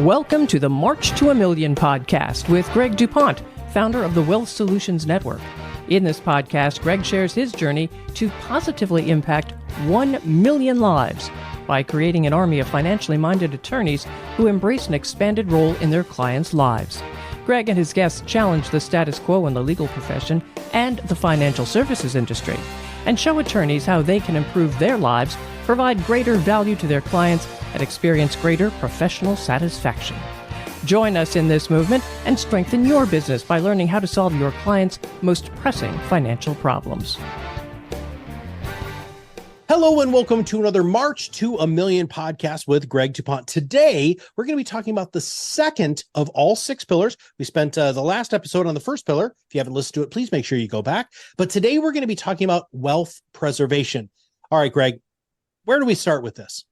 Welcome to the March to a Million podcast with Greg DuPont, founder of the Wealth Solutions Network. In this podcast, Greg shares his journey to positively impact 1 million lives by creating an army of financially minded attorneys who embrace an expanded role in their clients' lives. Greg and his guests challenge the status quo in the legal profession and the financial services industry, and show attorneys how they can improve their lives, provide greater value to their clients, and experience greater professional satisfaction. Join us in this movement and strengthen your business by learning how to solve your clients' most pressing financial problems. Hello and welcome to another March to a Million podcast with Greg DuPont. Today, we're going to be talking about the second of all 6 pillars. We spent the last episode on the first pillar. If you haven't listened to it, please make sure you go back. But today, we're going to be talking about wealth preservation. All right, Greg, where do we start with this?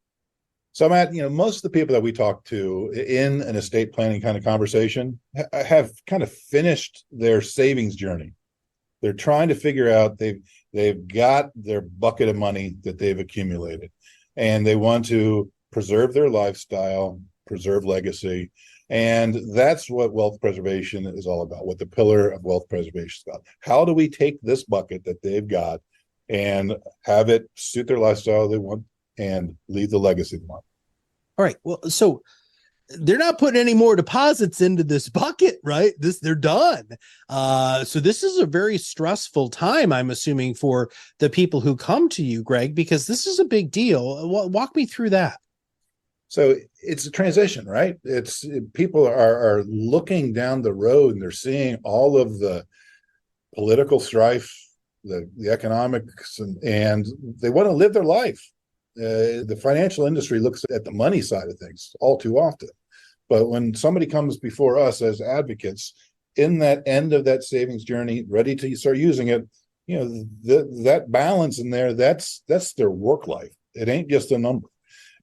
So, Matt, most of the people that we talk to in an estate planning kind of conversation have kind of finished their savings journey. They're trying to figure out they've got their bucket of money that they've accumulated, and they want to preserve their lifestyle, preserve legacy. And that's what wealth preservation is all about, what the pillar of wealth preservation is about. How do we take this bucket that they've got and have it suit their lifestyle they want and leave the legacy they want? All right. Well, so they're not putting any more deposits into this bucket, right? They're done. So this is a very stressful time, I'm assuming, for the people who come to you, Greg, because this is a big deal. Walk me through that. So it's a transition, right? It's people are looking down the road and they're seeing all of the political strife, the economics, and they want to live their life. The financial industry looks at the money side of things all too often. But when somebody comes before us as advocates in that end of that savings journey, ready to start using it, that balance in there, that's their work life. It ain't just a number.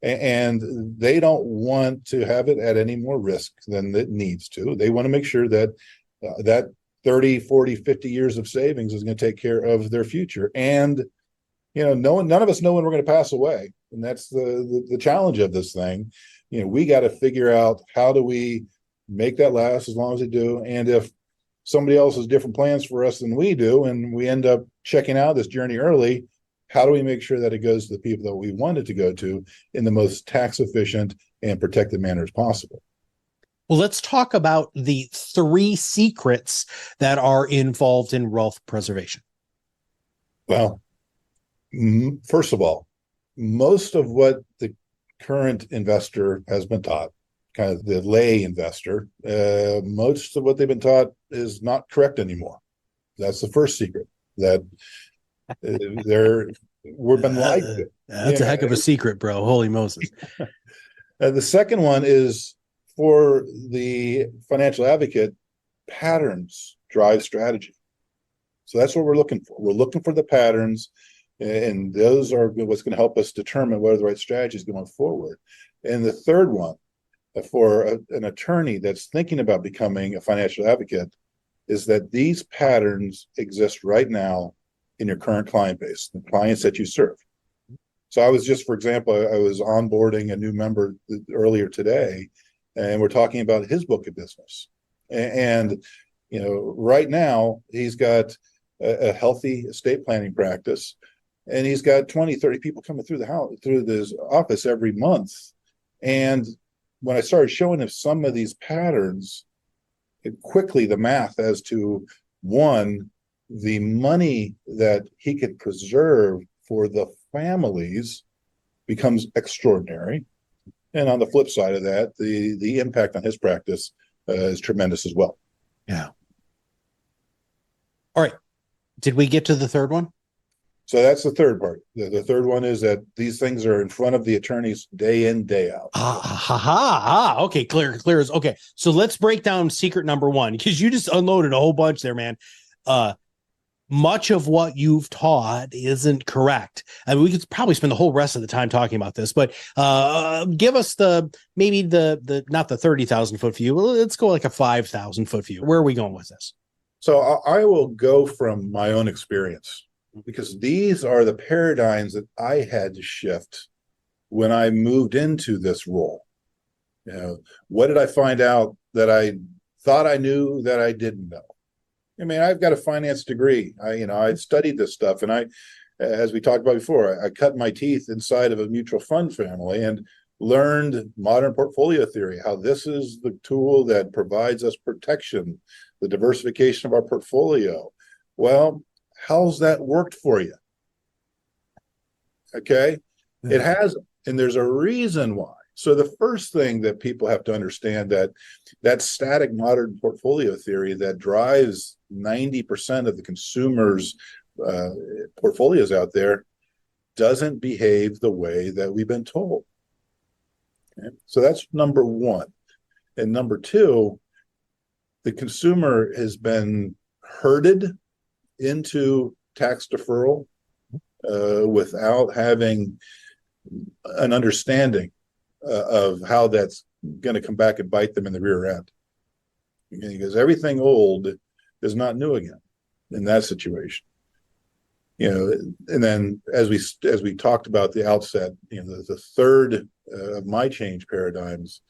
And they don't want to have it at any more risk than it needs to. They want to make sure that that 30, 40, 50 years of savings is going to take care of their future. And none of us know when we're going to pass away. And that's the challenge of this thing. We got to figure out how do we make that last as long as they do. And if somebody else has different plans for us than we do, and we end up checking out this journey early, how do we make sure that it goes to the people that we want it to go to in the most tax efficient and protected manner as possible? Well, let's talk about the 3 secrets that are involved in wealth preservation. Well, first of all, most of what the current investor has been taught, kind of the lay investor, most of what they've been taught is not correct anymore. That's the first secret, that we've been lied to. That's a heck of a secret, bro. Holy Moses. The second one is, for the financial advocate, patterns drive strategy. So that's what we're looking for. We're looking for the patterns, and those are what's going to help us determine what are the right strategies going forward. And the third one, for an attorney that's thinking about becoming a financial advocate, is that these patterns exist right now in your current client base, the clients that you serve. So I was for example, I was onboarding a new member earlier today, and we're talking about his book of business. And right now he's got a healthy estate planning practice, and he's got 20, 30 people coming through his office every month. And when I started showing him some of these patterns, quickly the math as to, one, the money that he could preserve for the families becomes extraordinary. And on the flip side of that, the impact on his practice is tremendous as well. Yeah. All right. Did we get to the third one? So that's the third part. The third one is that these things are in front of the attorneys day in, day out. Okay, clear as okay. So let's break down secret number 1, because you just unloaded a whole bunch there, man. Much of what you've taught isn't correct. I mean, we could probably spend the whole rest of the time talking about this, but give us maybe the not the 30,000 foot view. Let's go like a 5,000 foot view. Where are we going with this? So I will go from my own experience, because these are the paradigms that I had to shift when I moved into this role. You know, what did I find out that I thought I knew that I didn't know? I mean, I've got a finance degree. I studied this stuff, and as we talked about before, I cut my teeth inside of a mutual fund family and learned modern portfolio theory, how this is the tool that provides us protection, the diversification of our portfolio. Well, how's that worked for you? Okay. Yeah. It hasn't, and there's a reason why. So the first thing that people have to understand, that static modern portfolio theory that drives 90% of the consumers' portfolios out there doesn't behave the way that we've been told. Okay? So that's number one. And number two, the consumer has been herded into tax deferral without having an understanding of how that's going to come back and bite them in the rear end. Because everything old is not new again in that situation. And then as we talked about at the outset, the third of my change paradigms,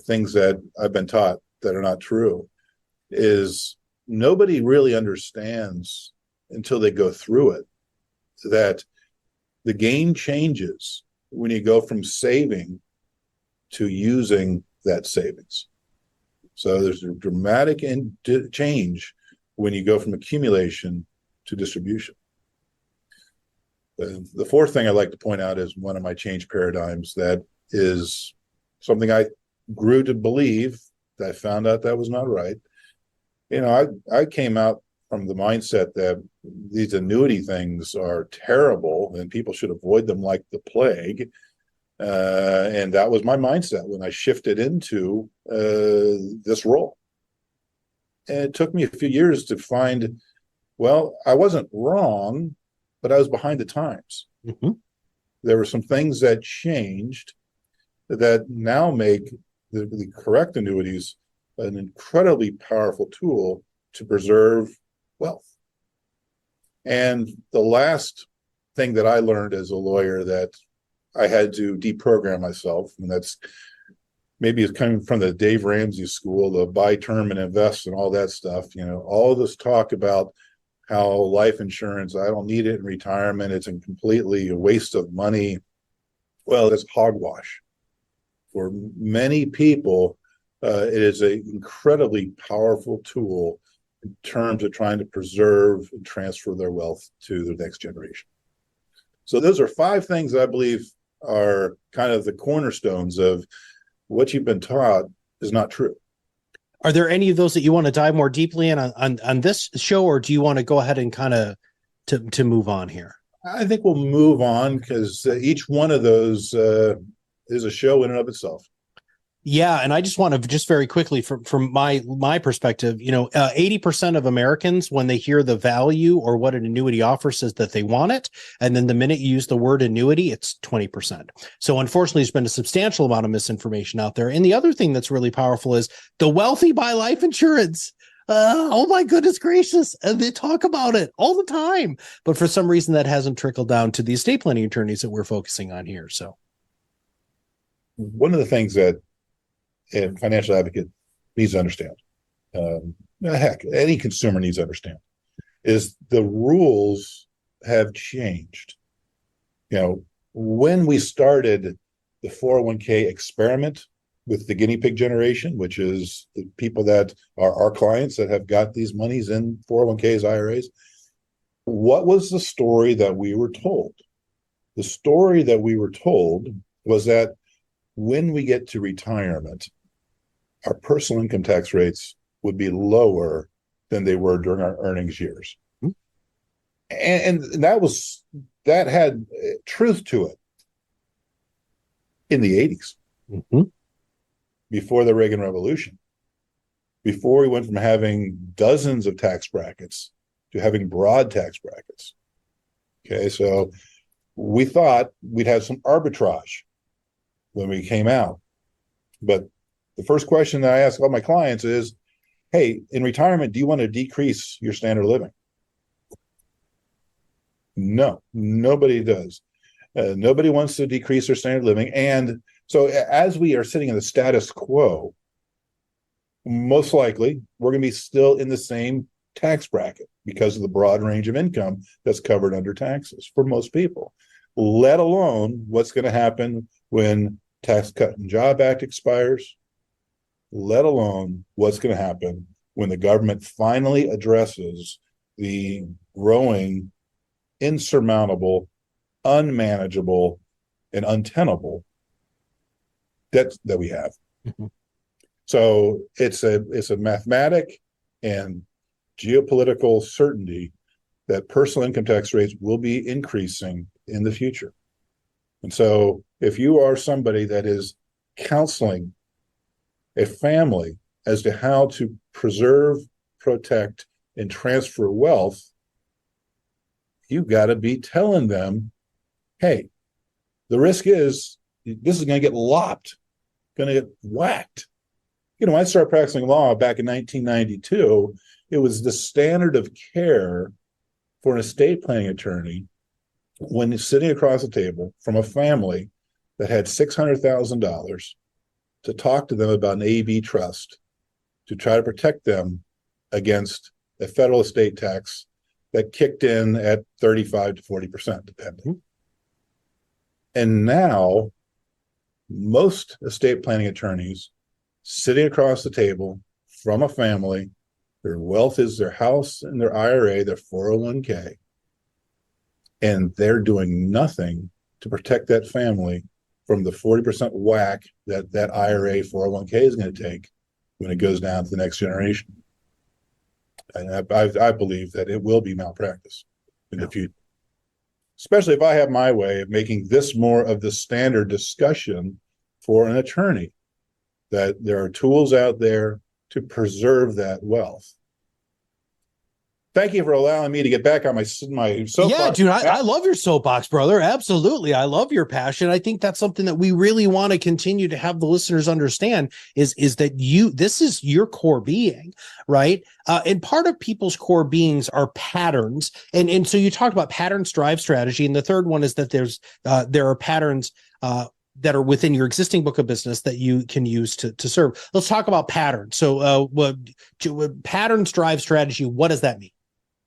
things that I've been taught that are not true, is nobody really understands until they go through it that the game changes when you go from saving to using that savings. So there's a dramatic change when you go from accumulation to distribution. The fourth thing I'd like to point out is one of my change paradigms that is something I grew to believe that I found out that was not right. I came out from the mindset that these annuity things are terrible and people should avoid them like the plague. And that was my mindset when I shifted into this role. And it took me a few years to find, well, I wasn't wrong, but I was behind the times. Mm-hmm. There were some things that changed that now make the correct annuities an incredibly powerful tool to preserve wealth. And the last thing that I learned as a lawyer that I had to deprogram myself, and that's maybe it's coming from the Dave Ramsey school, the buy term and invest and all that stuff. All this talk about how life insurance, I don't need it in retirement, it's completely a waste of money. Well, it's hogwash. For many people, it is an incredibly powerful tool in terms of trying to preserve and transfer their wealth to the next generation. So those are 5 things that I believe are kind of the cornerstones of what you've been taught is not true. Are there any of those that you want to dive more deeply in on this show, or do you want to go ahead and kind of to move on here? I think we'll move on because each one of those is a show in and of itself. Yeah, and I just want to just very quickly from my perspective, 80% of Americans, when they hear the value or what an annuity offers, says that they want it, and then the minute you use the word annuity, it's 20%. So unfortunately, there's been a substantial amount of misinformation out there. And the other thing that's really powerful is the wealthy buy life insurance. Oh my goodness gracious. And they talk about it all the time. But for some reason, that hasn't trickled down to the estate planning attorneys that we're focusing on here. So one of the things that a financial advocate needs to understand, heck, any consumer needs to understand, is the rules have changed. When we started the 401k experiment with the guinea pig generation, which is the people that are our clients that have got these monies in 401ks, IRAs, what was the story that we were told? The story that we were told was that when we get to retirement, our personal income tax rates would be lower than they were during our earnings years. Mm-hmm. And that had truth to it in the 80s, mm-hmm. before the Reagan Revolution, before we went from having dozens of tax brackets to having broad tax brackets. Okay, so we thought we'd have some arbitrage when we came out. But the first question that I ask all my clients is, hey, in retirement, do you want to decrease your standard of living? No, nobody does. Nobody wants to decrease their standard of living. And So as we are sitting in the status quo, most likely we're going to be still in the same tax bracket because of the broad range of income that's covered under taxes for most people, let alone what's going to happen when Tax Cut and Job Act expires, let alone what's going to happen when the government finally addresses the growing, insurmountable, unmanageable, and untenable debt that we have. Mm-hmm. So it's a mathematic and geopolitical certainty that personal income tax rates will be increasing in the future. And so if you are somebody that is counseling a family as to how to preserve, protect, and transfer wealth, you've got to be telling them, hey, the risk is this is going to get lopped, going to get whacked. When I started practicing law back in 1992, it was the standard of care for an estate planning attorney when sitting across the table from a family that had $600,000 to talk to them about an A/B trust to try to protect them against a federal estate tax that kicked in at 35 to 40%, depending. And now, most estate planning attorneys sitting across the table from a family, their wealth is their house and their IRA, their 401k, and they're doing nothing to protect that family from the 40% whack that IRA 401k is going to take when it goes down to the next generation. And I believe that it will be malpractice in the future, especially if I have my way of making this more of the standard discussion for an attorney, that there are tools out there to preserve that wealth. Thank you for allowing me to get back on my soapbox. Yeah, dude, I love your soapbox, brother. Absolutely. I love your passion. I think that's something that we really want to continue to have the listeners understand is that this is your core being, right? And part of people's core beings are patterns. And so you talked about patterns drive strategy. And the third one is that there are patterns that are within your existing book of business that you can use to serve. Let's talk about patterns. So patterns drive strategy. What does that mean?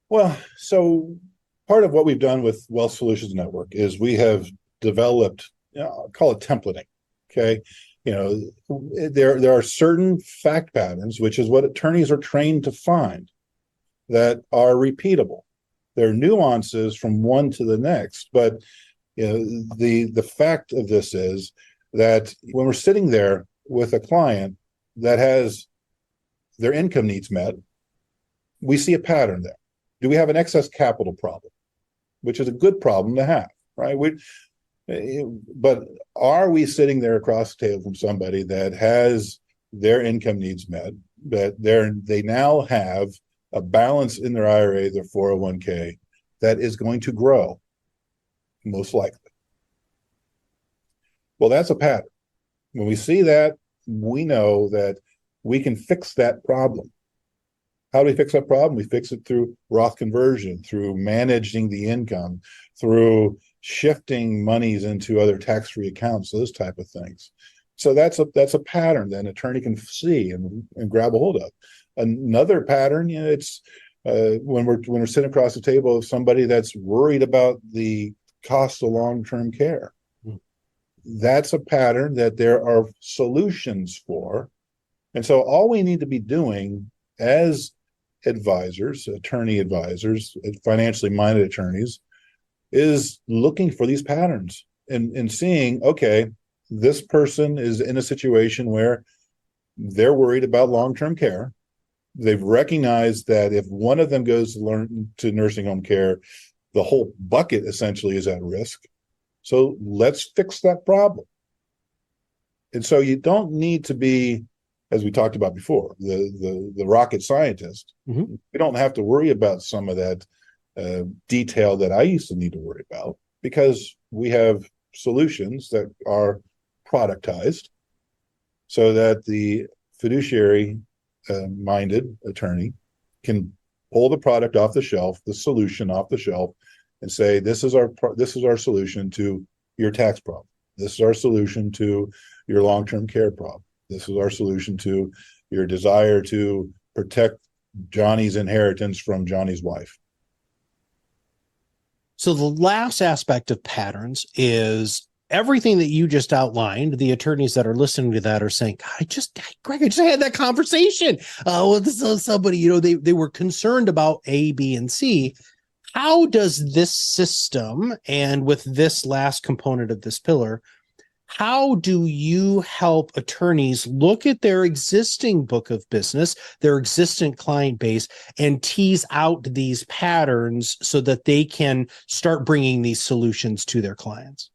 Well, so part of what we've done with Wealth Solutions Network is we have developed, call it templating. Okay. There are certain fact patterns, which is what attorneys are trained to find, that are repeatable. There are nuances from one to the next, but the fact of this is that when we're sitting there with a client that has their income needs met, we see a pattern there. Do we have an excess capital problem, which is a good problem to have, right? But are we sitting there across the table from somebody that has their income needs met, that they now have a balance in their IRA, their 401k, that is going to grow, most likely? Well, that's a pattern. When we see that, we know that we can fix that problem. How do we fix that problem? We fix it through Roth conversion, through managing the income, through shifting monies into other tax-free accounts, those type of things. So that's a pattern that an attorney can see and grab a hold of. Another pattern, it's when we're sitting across the table of somebody that's worried about the cost of long-term care. That's a pattern that there are solutions for. And so all we need to be doing as advisors, attorney advisors, financially minded attorneys, is looking for these patterns and seeing, okay, this person is in a situation where they're worried about long-term care. They've recognized that if one of them goes to nursing home care, the whole bucket essentially is at risk. So let's fix that problem. And so you don't need to be, as we talked about before, the rocket scientist. Mm-hmm. We don't have to worry about some of that detail that I used to need to worry about, because we have solutions that are productized so that the fiduciary minded attorney can pull the product off the shelf, the solution off the shelf, and say, this is our solution to your tax problem. This is our solution to your long-term care problem. This is our solution to your desire to protect Johnny's inheritance from Johnny's wife. So the last aspect of patterns is everything that you just outlined. The attorneys that are listening to that are saying, Greg, I just had that conversation with somebody, they were concerned about A, B, and C. How does this system, and with this last component of this pillar, how do you help attorneys look at their existing book of business, their existing client base, and tease out these patterns so that they can start bringing these solutions to their clients?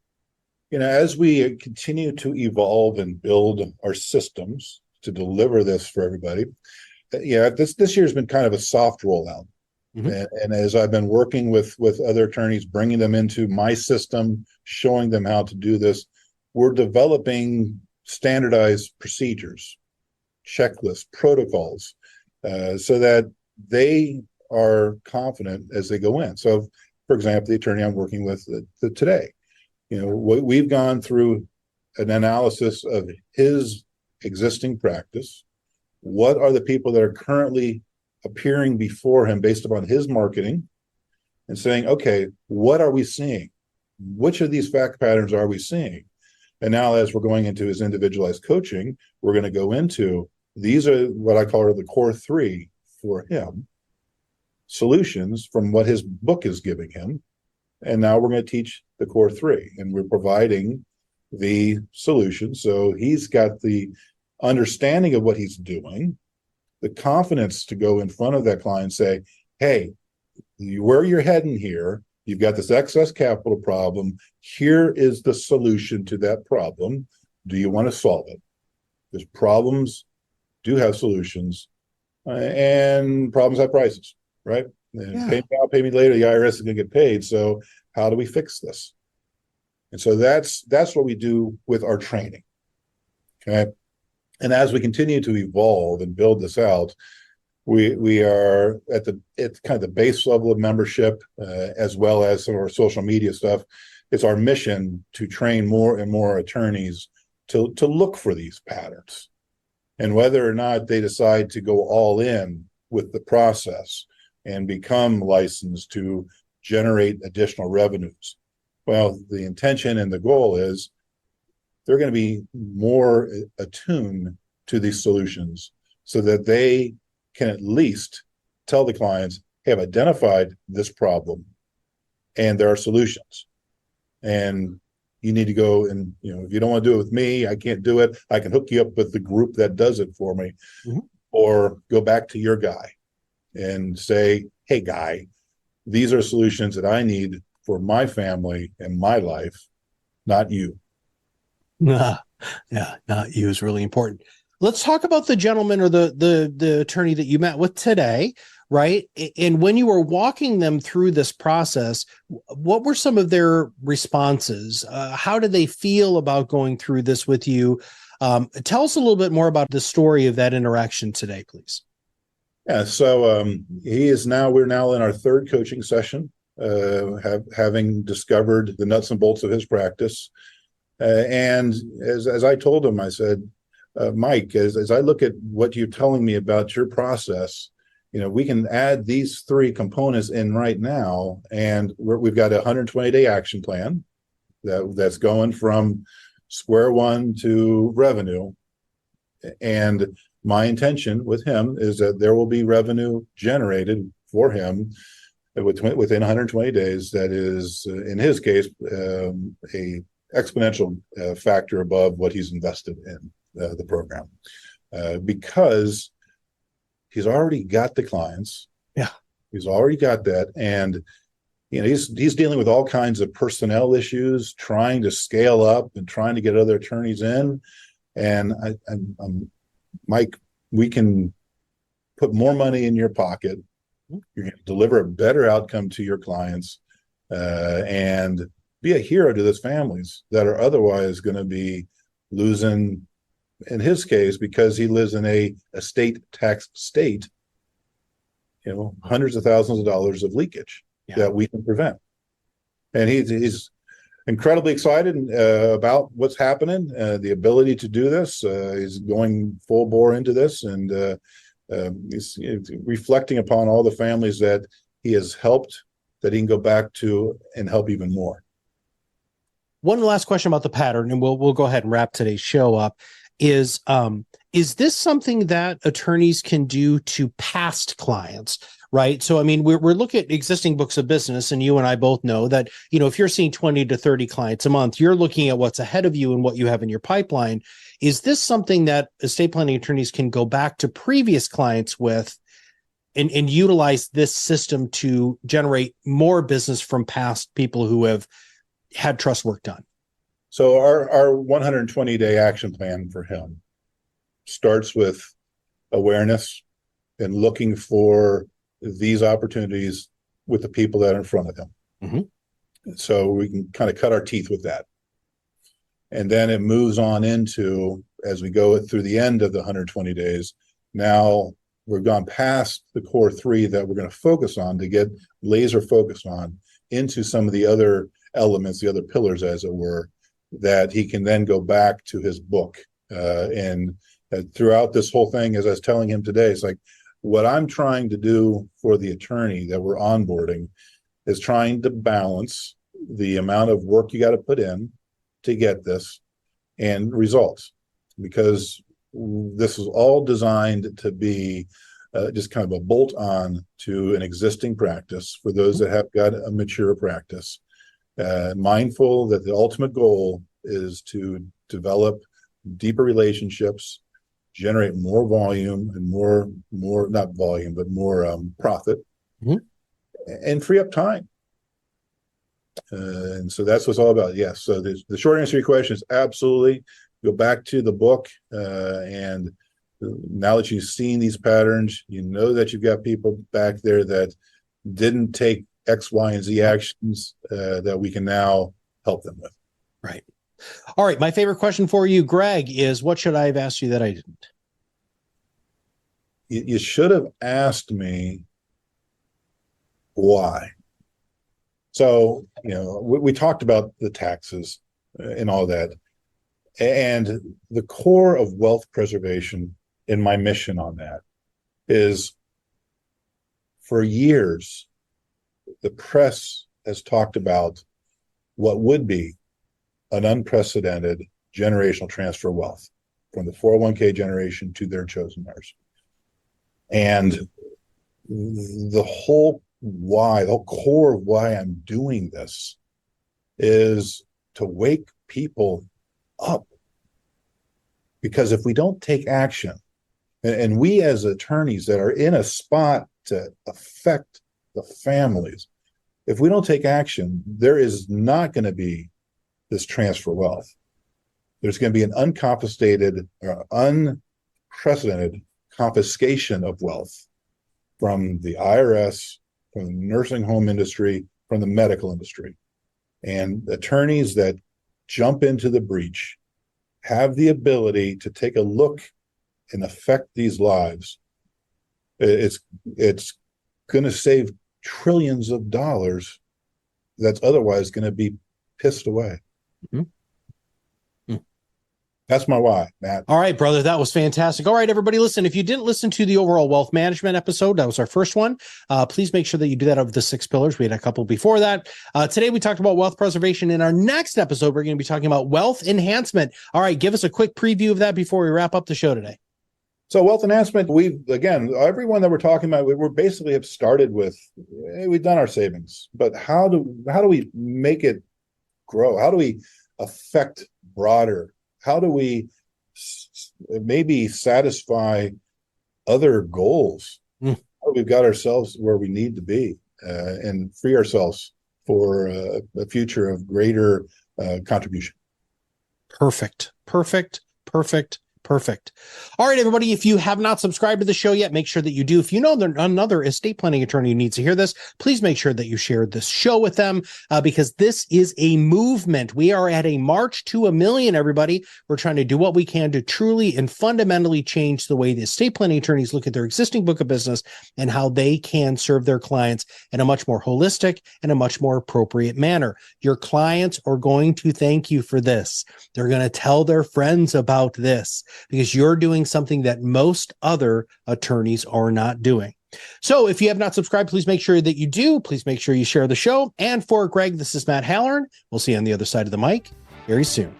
As we continue to evolve and build our systems to deliver this for everybody, this year's been kind of a soft rollout. Mm-hmm. And as I've been working with other attorneys, bringing them into my system, showing them how to do this, we're developing standardized procedures, checklists, protocols, so that they are confident as they go in. So, for example, the attorney I'm working with today, we've gone through an analysis of his existing practice. What are the people that are currently appearing before him based upon his marketing, and saying, okay, what are we seeing? Which of these fact patterns are we seeing? And now, as we're going into his individualized coaching, we're going to go into, these are what I call the core three for him, solutions from what his book is giving him. And now we're going to teach the core three, and we're providing the solution. So he's got the understanding of what he's doing, the confidence to go in front of that client and say, hey, where you're heading here, you've got this excess capital problem. Here is the solution to that problem. Do you want to solve it? Because problems do have solutions, and problems have prices, right? Yeah. Pay me now, pay me later. The IRS is going to get paid. So how do we fix this? And so that's what we do with our training. Okay. And as we continue to evolve and build this out, we are at kind of the base level of membership, as well as some of our social media stuff. It's our mission to train more and more attorneys to look for these patterns, and whether or not they decide to go all in with the process and become licensed to generate additional revenues. Well, the intention and the goal is they're going to be more attuned to these solutions so that they can at least tell the clients, hey, I've identified this problem and there are solutions. And you need to go and, if you don't want to do it with me, I can't do it. I can hook you up with the group that does it for me. Mm-hmm. Or go back to your guy and say, hey, guy, these are solutions that I need for my family and my life, not you. Yeah, not you is really important. Let's talk about the gentleman or the attorney that you met with today, right? And when you were walking them through this process, what were some of their responses? How did they feel about going through this with you? Tell us a little bit more about the story of that interaction today, please. Yeah, so we're now in our third coaching session, having discovered the nuts and bolts of his practice. And as I told him, I said, Mike, as I look at what you're telling me about your process, we can add these three components in right now, and we've got a 120-day action plan that's going from square one to revenue. And my intention with him is that there will be revenue generated for him within 120 days. That is, in his case, a exponential factor above what he's invested in the program, because he's already got the clients. Yeah, he's already got that, and he's dealing with all kinds of personnel issues, trying to scale up and trying to get other attorneys in. And I'm Mike, we can put more money in your pocket. You're going to deliver a better outcome to your clients, and be a hero to those families that are otherwise going to be losing, in his case, because he lives in a estate tax state, hundreds of thousands of dollars of leakage that we can prevent. And he's incredibly excited about what's happening, the ability to do this. He's going full bore into this, and he's reflecting upon all the families that he has helped, that he can go back to and help even more. One last question about the pattern, and we'll go ahead and wrap today's show up. Is this something that attorneys can do to past clients? Right. So, I mean, we're looking at existing books of business, and you and I both know that, if you're seeing 20 to 30 clients a month, you're looking at what's ahead of you and what you have in your pipeline. Is this something that estate planning attorneys can go back to previous clients with and utilize this system to generate more business from past people who have had trust work done? So our 120-day action plan for him starts with awareness and looking for these opportunities with the people that are in front of him. Mm-hmm. So we can kind of cut our teeth with that. And then it moves on into, as we go through the end of the 120 days, now we've gone past the core three that we're going to focus on, to get laser focused on, into some of the other elements, the other pillars, as it were, that he can then go back to his book. And throughout this whole thing, as I was telling him today, it's like, what I'm trying to do for the attorney that we're onboarding is trying to balance the amount of work you got to put in to get this and results, because this is all designed to be just kind of a bolt on to an existing practice for those that have got a mature practice, mindful that the ultimate goal is to develop deeper relationships, generate more volume and more not volume, but more profit, mm-hmm. and free up time. And so that's what it's all about. Yes. So the short answer to your question is absolutely. Go back to the book, and now that you've seen these patterns, you know that you've got people back there that didn't take X, Y, and Z actions that we can now help them with. Right. All right. My favorite question for you, Greg, is what should I have asked you that I didn't? You should have asked me why. So, we talked about the taxes and all that. And the core of wealth preservation in my mission on that is, for years, the press has talked about what would be an unprecedented generational transfer of wealth from the 401k generation to their chosen heirs. And the whole core of why I'm doing this is to wake people up. Because if we don't take action, and we as attorneys that are in a spot to affect the families, if we don't take action, there is not going to be this transfer of wealth. There's going to be an unconfiscated or unprecedented confiscation of wealth from the IRS, from the nursing home industry, from the medical industry. And attorneys that jump into the breach have the ability to take a look and affect these lives. It's going to save trillions of dollars that's otherwise going to be pissed away. Mm-hmm. That's my why, Matt. All right, brother. That was fantastic. All right, everybody, listen, if you didn't listen to the overall wealth management episode, that was our first one. Please make sure that you do that of the 6 pillars. We had a couple before that. Today, we talked about wealth preservation. In our next episode, we're going to be talking about wealth enhancement. All right, give us a quick preview of that before we wrap up the show today. So wealth enhancement, everyone that we're talking about, we're basically have started with, we've done our savings, but how do we make it grow? How do we affect broader? How do we maybe satisfy other goals? We've got ourselves where we need to be, and free ourselves for a future of greater contribution. Perfect. Perfect. All right, everybody, if you have not subscribed to the show yet, make sure that you do. If you know that another estate planning attorney who needs to hear this, please make sure that you share this show with them because this is a movement. We are at a march to 1 million, everybody. We're trying to do what we can to truly and fundamentally change the way the estate planning attorneys look at their existing book of business and how they can serve their clients in a much more holistic and a much more appropriate manner. Your clients are going to thank you for this. They're going to tell their friends about this, because you're doing something that most other attorneys are not doing. So if you have not subscribed, please make sure that you do. Please make sure you share the show. And for Greg, this is Matt Halloran. We'll see you on the other side of the mic very soon.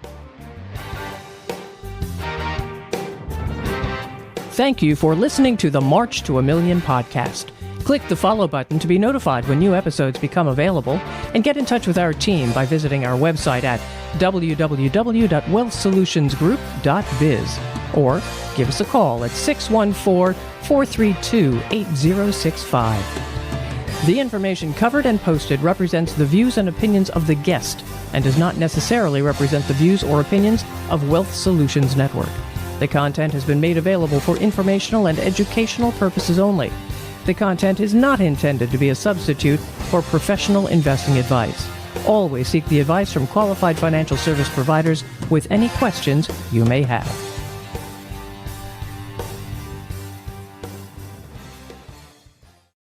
Thank you for listening to the March to 1 Million podcast. Click the follow button to be notified when new episodes become available, and get in touch with our team by visiting our website at www.wealthsolutionsgroup.biz or give us a call at 614-432-8065. The information covered and posted represents the views and opinions of the guest and does not necessarily represent the views or opinions of Wealth Solutions Network. The content has been made available for informational and educational purposes only. The content is not intended to be a substitute for professional investing advice. Always seek the advice from qualified financial service providers with any questions you may have.